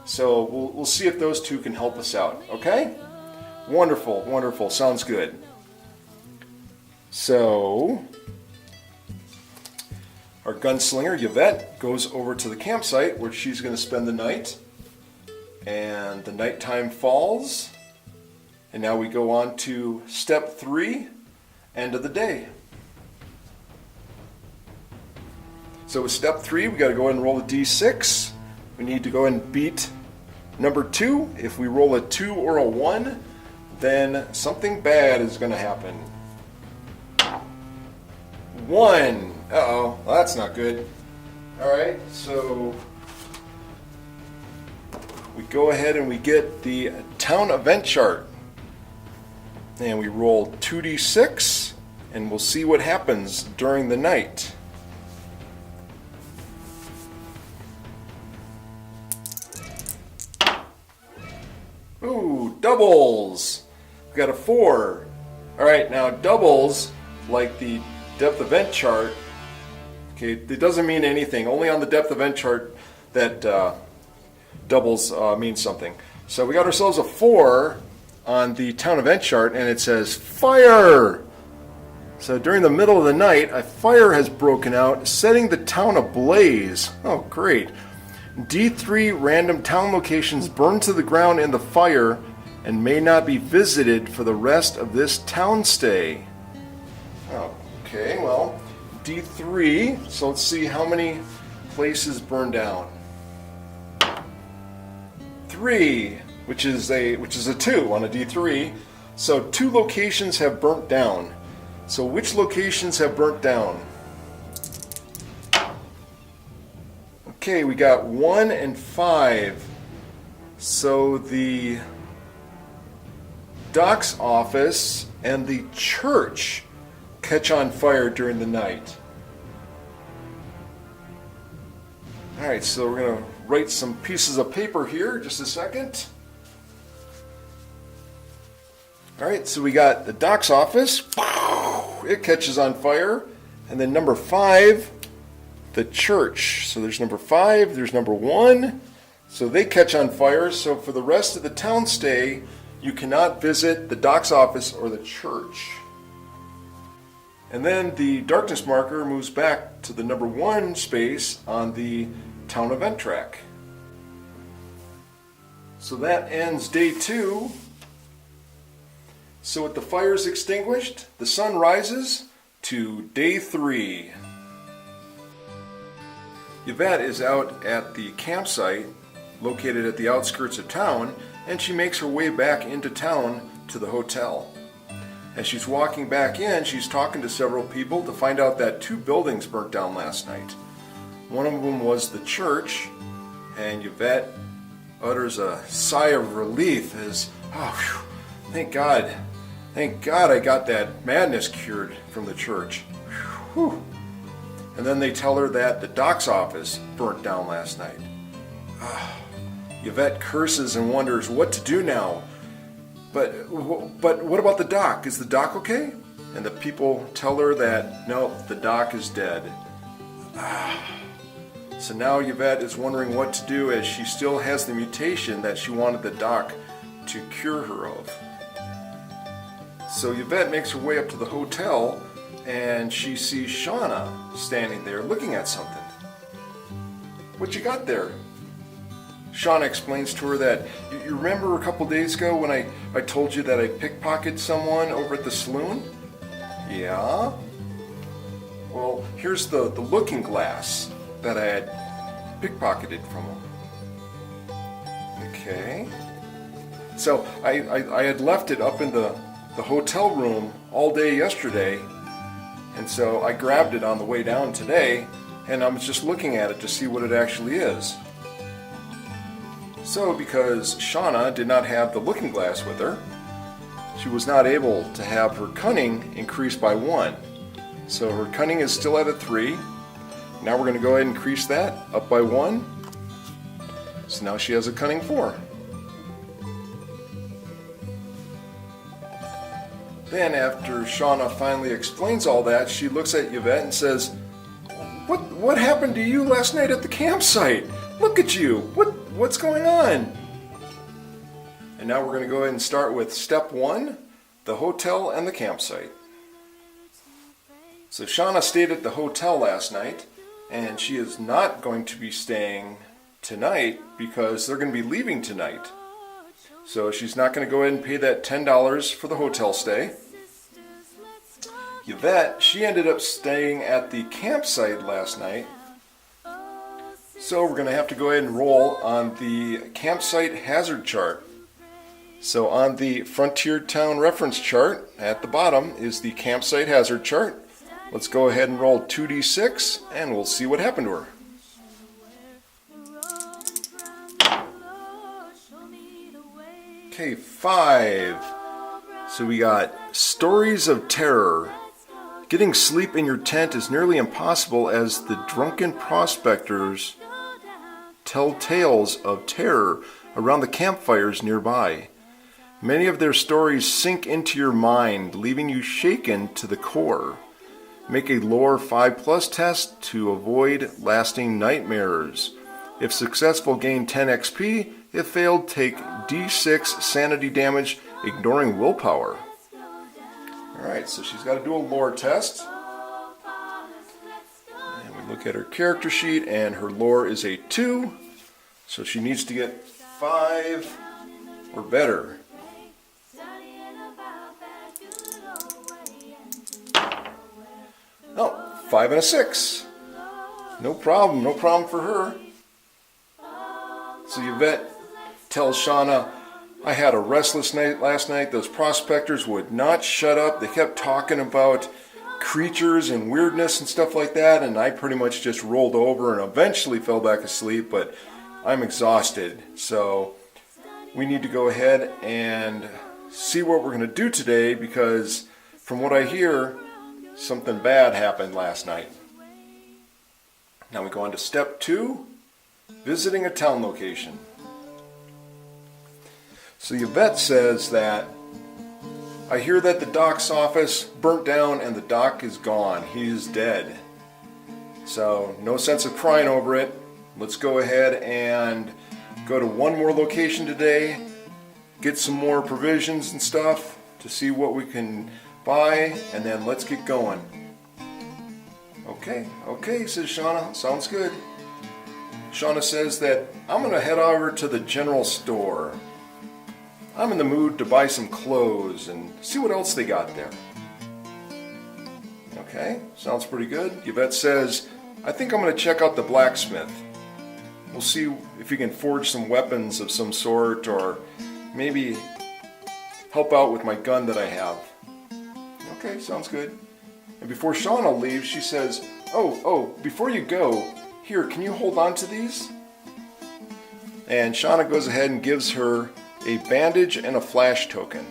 So we'll see if those two can help us out, okay? Wonderful, wonderful, sounds good. So, our gunslinger, Yvette, goes over to the campsite where she's going to spend the night. And the nighttime falls. And now we go on to step 3, end of the day. So with step 3, we got to go ahead and roll a d6. We need to go ahead and beat number 2. If we roll a 2 or a 1, then something bad is going to happen. 1. Uh-oh, well, that's not good. Alright, so we go ahead and we get the town event chart. And we roll 2d6, and we'll see what happens during the night. Ooh, doubles! We got a 4. Alright, now doubles, like the depth event chart, okay, it doesn't mean anything. Only on the depth event chart that doubles means something. So we got ourselves a 4 on the town event chart, and it says fire. So during the middle of the night, a fire has broken out, setting the town ablaze. Oh, great. D3 random town locations burn to the ground in the fire and may not be visited for the rest of this town stay. Okay, well, D3, so let's see how many places burn down. 3. Which is a 2 on a D3. So 2 locations have burnt down. So which locations have burnt down? Okay, we got 1 and 5. So the doc's office and the church catch on fire during the night. Alright, so we're going to write some pieces of paper here. Just a second. Alright, so we got the doc's office, it catches on fire, and then number 5, the church. So there's number 5, there's number 1, so they catch on fire. So for the rest of the town stay, you cannot visit the doc's office or the church. And then the darkness marker moves back to the number 1 space on the town event track. So that ends day 2. So with the fires extinguished, the sun rises to day 3. Yvette is out at the campsite located at the outskirts of town, and she makes her way back into town to the hotel. As she's walking back in, she's talking to several people to find out that 2 buildings burnt down last night. One of them was the church, and Yvette utters a sigh of relief as, oh, whew, thank God I got that madness cured from the church. Whew. And then they tell her that the doc's office burnt down last night. Yvette curses and wonders what to do now. But what about the doc? Is the doc okay? And the people tell her that, no, the doc is dead. So now Yvette is wondering what to do, as she still has the mutation that she wanted the doc to cure her of. So Yvette makes her way up to the hotel and she sees Shawna standing there looking at something. What you got there? Shawna explains to her that, you remember a couple days ago when I told you that I pickpocketed someone over at the saloon? Yeah? Well, here's the looking glass that I had pickpocketed from him. Okay. So I had left it up in the hotel room all day yesterday, and so I grabbed it on the way down today, and I was just looking at it to see what it actually is. So because Shawna did not have the looking glass with her, she was not able to have her cunning increased by 1. So her cunning is still at a 3. Now we're going to go ahead and increase that up by 1. So now she has a cunning 4. Then after Shawna finally explains all that, she looks at Yvette and says, What happened to you last night at the campsite? Look at you! What's going on? And now we're going to go ahead and start with step 1, the hotel and the campsite. So Shawna stayed at the hotel last night, and she is not going to be staying tonight because they're going to be leaving tonight. So she's not going to go ahead and pay that $10 for the hotel stay. Yvette, she ended up staying at the campsite last night. So we're going to have to go ahead and roll on the campsite hazard chart. So on the Frontier Town reference chart at the bottom is the campsite hazard chart. Let's go ahead and roll 2d6 and we'll see what happened to her. Okay, 5. So we got stories of terror. Getting sleep in your tent is nearly impossible as the drunken prospectors tell tales of terror around the campfires nearby. Many of their stories sink into your mind, leaving you shaken to the core. Make a lore 5+ test to avoid lasting nightmares. If successful, gain 10 XP. If failed, take D6 sanity damage, ignoring willpower. Alright, so she's got to do a lore test. And we look at her character sheet, and her lore is a 2. So she needs to get 5 or better. Oh, 5 and a 6. No problem for her. So Yvette tells Shawna, I had a restless night last night. Those prospectors would not shut up. They kept talking about creatures and weirdness and stuff like that, and I pretty much just rolled over and eventually fell back asleep, but I'm exhausted. So we need to go ahead and see what we're going to do today, because from what I hear, something bad happened last night. Now we go on to step 2, visiting a town location. So Yvette says that, I hear that the doc's office burnt down and the doc is gone. He is dead. So no sense of crying over it. Let's go ahead and go to one more location today, get some more provisions and stuff to see what we can buy, and then let's get going. Okay, says Shawna. Sounds good. Shawna says that I'm going to head over to the general store. I'm in the mood to buy some clothes and see what else they got there. Okay, sounds pretty good. Yvette says, I think I'm going to check out the blacksmith. We'll see if you can forge some weapons of some sort, or maybe help out with my gun that I have. Okay, sounds good. And before Shawna leaves, she says, Oh, before you go, here, can you hold on to these? And Shawna goes ahead and gives her a bandage and a flash token.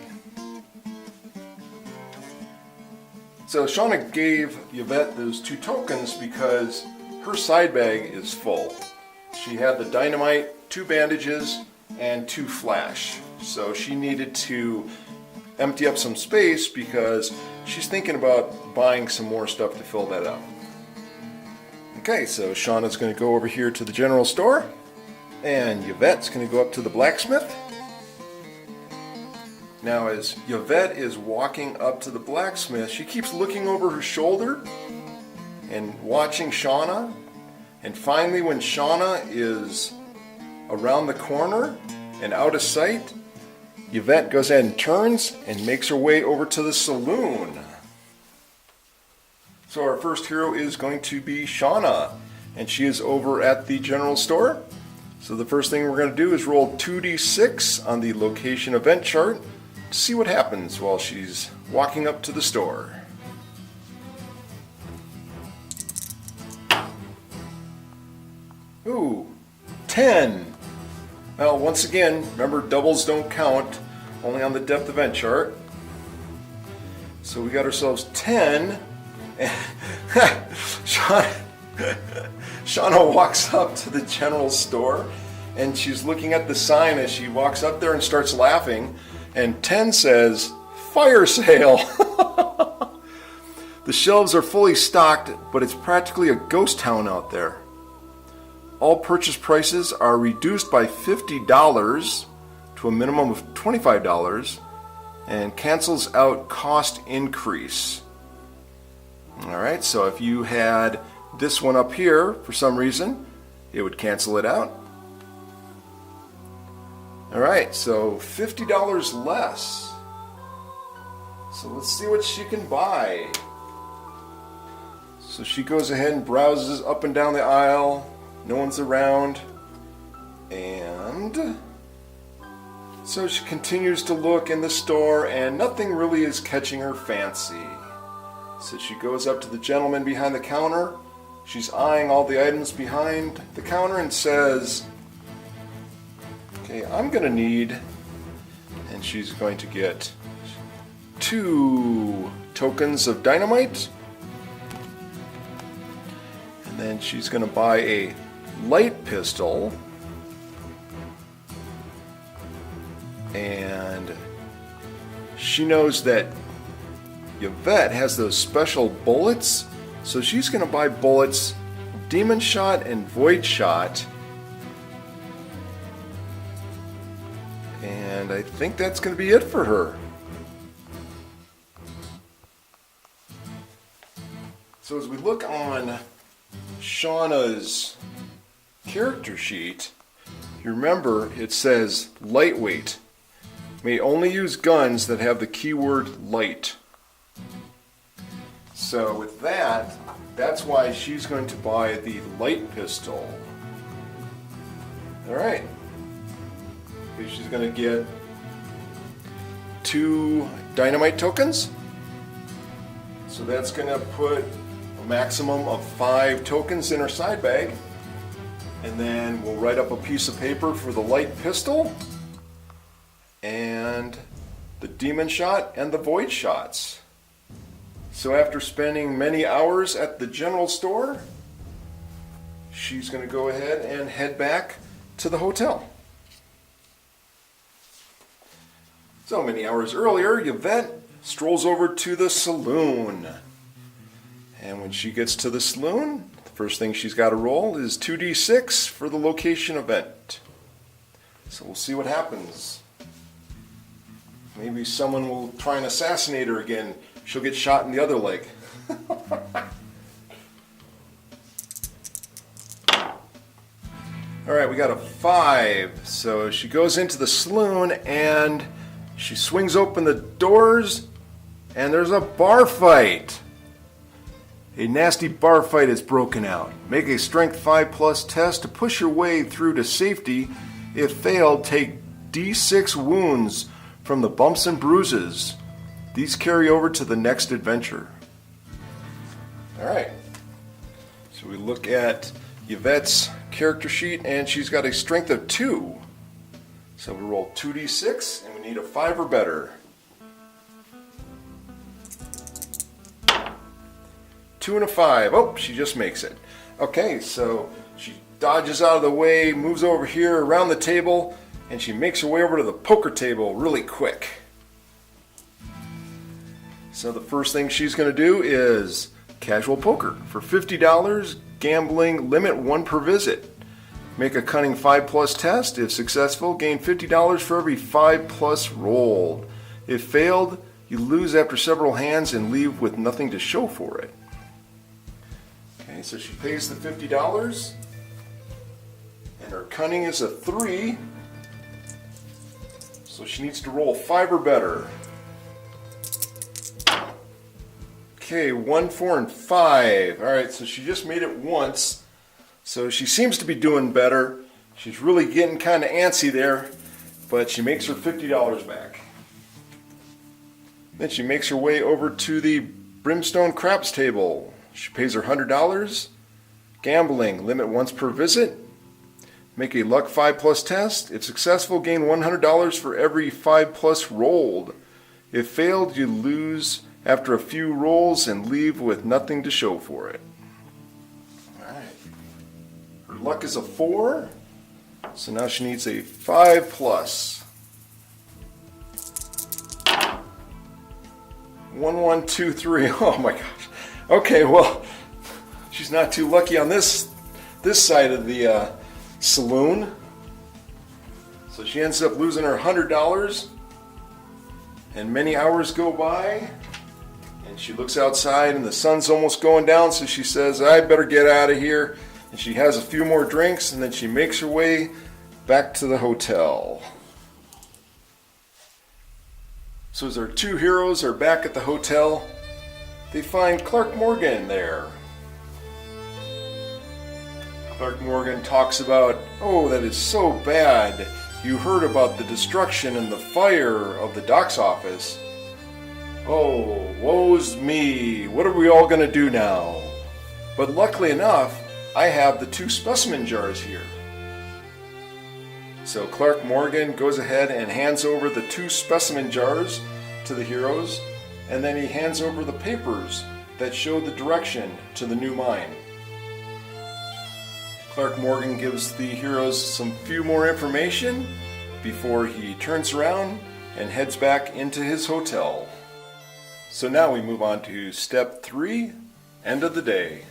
So Shawna gave Yvette those 2 tokens because her side bag is full. She had the dynamite, 2 bandages, and 2 flash. So she needed to empty up some space because she's thinking about buying some more stuff to fill that up. Okay, so Shawna's going to go over here to the general store, and Yvette's going to go up to the blacksmith. Now as Yvette is walking up to the blacksmith, she keeps looking over her shoulder and watching Shawna. And finally, when Shawna is around the corner and out of sight, Yvette goes ahead and turns and makes her way over to the saloon. So our first hero is going to be Shawna, and she is over at the general store. So the first thing we're going to do is roll 2d6 on the location event chart to see what happens while she's walking up to the store. Ooh, 10. Well, once again, remember doubles don't count, only on the depth event chart. So we got ourselves 10. Shawna walks up to the general store and she's looking at the sign as she walks up there and starts laughing. And 10 says, "Fire sale." The shelves are fully stocked, but it's practically a ghost town out there. All purchase prices are reduced by $50 to a minimum of $25 and cancels out cost increase. Alright, so if you had this one up here for some reason, it would cancel it out. Alright, so $50 less. So let's see what she can buy. So she goes ahead and browses up and down the aisle. No one's around. And so she continues to look in the store and nothing really is catching her fancy. So she goes up to the gentleman behind the counter. She's eyeing all the items behind the counter and says, "Okay, I'm going to need," and she's going to get 2 tokens of dynamite. And then she's going to buy a light pistol. And she knows that Yvette has those special bullets, so she's going to buy bullets, demon shot and void shot. And I think that's going to be it for her. So as we look on Shawna's character sheet, you remember it says lightweight. May only use guns that have the keyword light. So with that, that's why she's going to buy the light pistol. Alright. She's going to get 2 dynamite tokens. So that's going to put a maximum of 5 tokens in her side bag. And then we'll write up a piece of paper for the light pistol and the demon shot and the void shots. So after spending many hours at the general store, she's going to go ahead and head back to the hotel. So many hours earlier, Yvette strolls over to the saloon. And when she gets to the saloon, the first thing she's got to roll is 2d6 for the location event. So we'll see what happens. Maybe someone will try and assassinate her again. She'll get shot in the other leg. Alright, we got a 5. So she goes into the saloon and she swings open the doors and there's a bar fight. A nasty bar fight has broken out. Make a strength 5+ test to push your way through to safety. If failed, take D6 wounds from the bumps and bruises. These carry over to the next adventure. Alright. So we look at Yvette's character sheet and she's got a strength of 2. So we roll 2d6 and we need a 5 or better. 2 and a 5. Oh, she just makes it. Okay, so she dodges out of the way, moves over here around the table, and she makes her way over to the poker table really quick. So the first thing she's going to do is casual poker. For $50, gambling, limit 1 per visit. Make a cunning 5+ test. If successful, gain $50 for every 5+ rolled. If failed, you lose after several hands and leave with nothing to show for it. Okay, so she pays the $50, and her cunning is a 3, so she needs to roll 5 or better. Okay, 1, 4, and 5. Alright, so she just made it once, so she seems to be doing better. She's really getting kind of antsy there, but she makes her $50 back. Then she makes her way over to the Brimstone craps table. She pays her $100. Gambling, limit once per visit. Make a luck 5+ test. If successful, gain $100 for every 5+ rolled. If failed, you lose after a few rolls and leave with nothing to show for it. Alright. Her luck is a 4. So now she needs a 5+. 1, 1, 2, 3. Oh my gosh. Okay, well, she's not too lucky on this side of the saloon. So she ends up losing her $100. And many hours go by. And she looks outside and the sun's almost going down, so she says, I better get out of here. And she has a few more drinks, and then she makes her way back to the hotel. So as our two heroes are back at the hotel, they find Clark Morgan there. Clark Morgan talks about, oh, that is so bad. You heard about the destruction and the fire of the docks office. Oh, woe's me. What are we all going to do now? But luckily enough, I have the 2 specimen jars here. So Clark Morgan goes ahead and hands over the 2 specimen jars to the heroes, and then he hands over the papers that show the direction to the new mine. Clark Morgan gives the heroes some few more information before he turns around and heads back into his hotel. So now we move on to step 3, end of the day.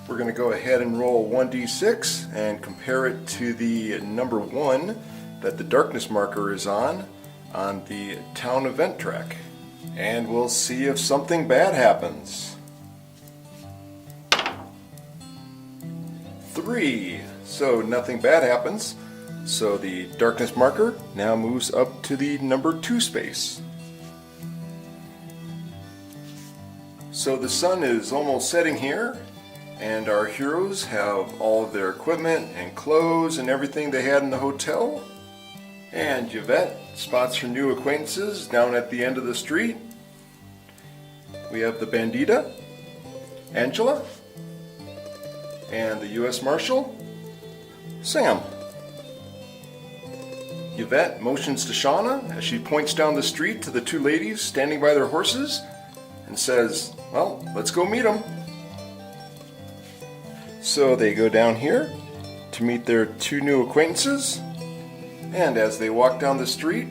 We're going to go ahead and roll 1d6 and compare it to the number 1 that the darkness marker is on the town event track. And we'll see if something bad happens. 3. So nothing bad happens. So the darkness marker now moves up to the number 2 space. So the sun is almost setting here, and our heroes have all of their equipment and clothes and everything they had in the hotel. And Yvette spots her new acquaintances down at the end of the street. We have the Bandita, Angela, and the U.S. Marshal, Sam. Yvette motions to Shawna as she points down the street to the 2 ladies standing by their horses and says, well, let's go meet them. So they go down here to meet their 2 new acquaintances, and as they walk down the street,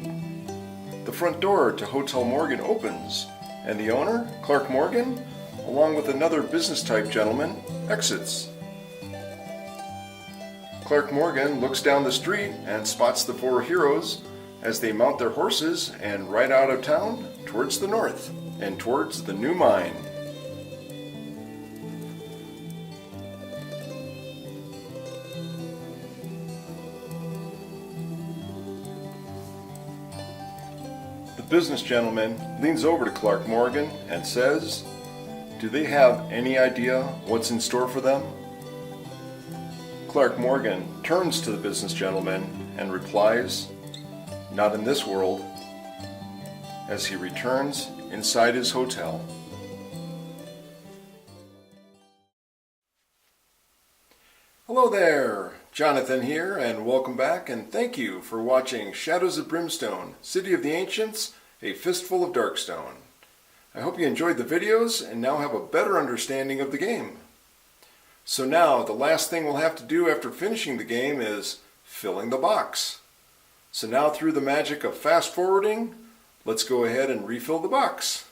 the front door to Hotel Morgan opens, and the owner, Clark Morgan, along with another business-type gentleman, exits. Clark Morgan looks down the street and spots the 4 heroes as they mount their horses and ride out of town towards the north and towards the new mine. The business gentleman leans over to Clark Morgan and says, do they have any idea what's in store for them? Clark Morgan turns to the business gentleman and replies, not in this world, as he returns inside his hotel. Hello there, Jonathon here, and welcome back, and thank you for watching Shadows of Brimstone, City of the Ancients, a Fistful of Darkstone. I hope you enjoyed the videos and now have a better understanding of the game. So now, the last thing we'll have to do after finishing the game is filling the box. So now, through the magic of fast forwarding, let's go ahead and refill the box.